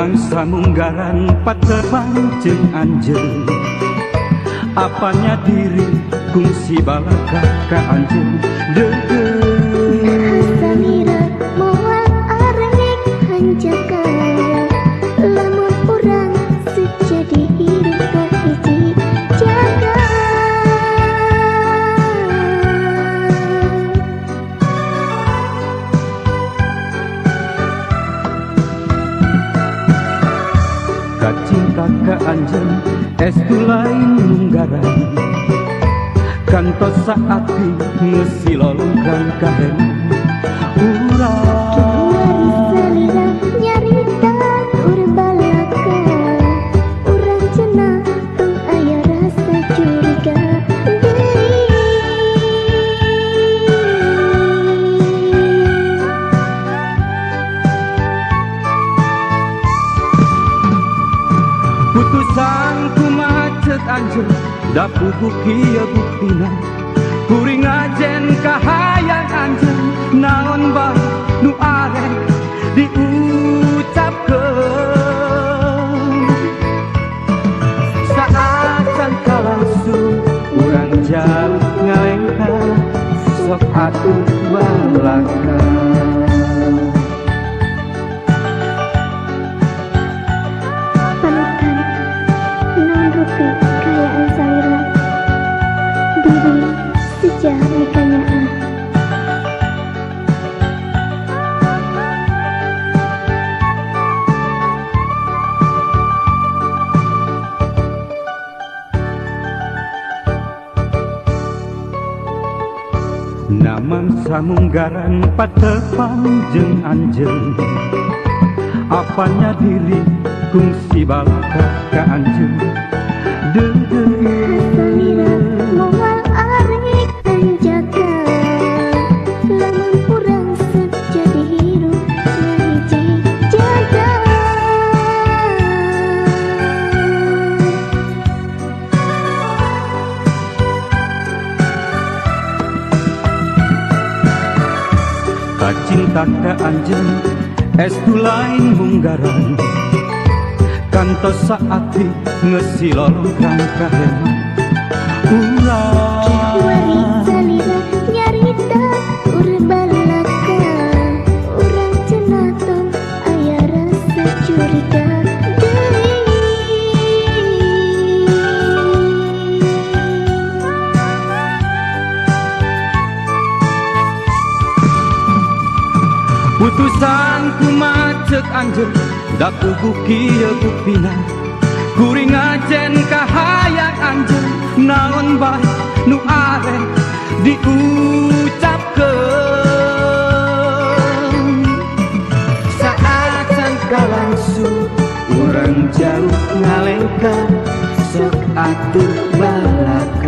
mangsa munggaran patebang jeung anjeun apanya diri kungsi balaka ka anjeun degeun samira moal arek hanjaka lamun urang sejadi hirup ka hiji jaga kacinta ka anjeun estu lain munggaran kantos saati ngesilolongkan kahena urang salira nyarita urbalaka urang cenah tong aya rasa curiga putusan kumacet anjeun da puguh kieu buktina kuring ajen kahayang anjeun naon bae nu arek diucapkeun saat sangka langsung urang jauh ngalengka sok atuh balaka panutan non rupi kayaan salira diri sejah mikanya namang samunggaran patepang jeung anjeun apanya diri kungsi balaka ka anjeun salira moal arek hanjaka lamun urang sejadi hirup ngahiji jaga kacinta ka anjeun estu lain munggaran kantos saati ngesilolongkan kahena urang salira nyarita urbalaka urang cenah tong aya rasa curiga putusan kumacet anjeun da puguh kieu buktina kuring ajen kahayang anjeun naon bae nu arek diucapkeun saat sangka langsung urang jauh ngalengka sok atuh balaka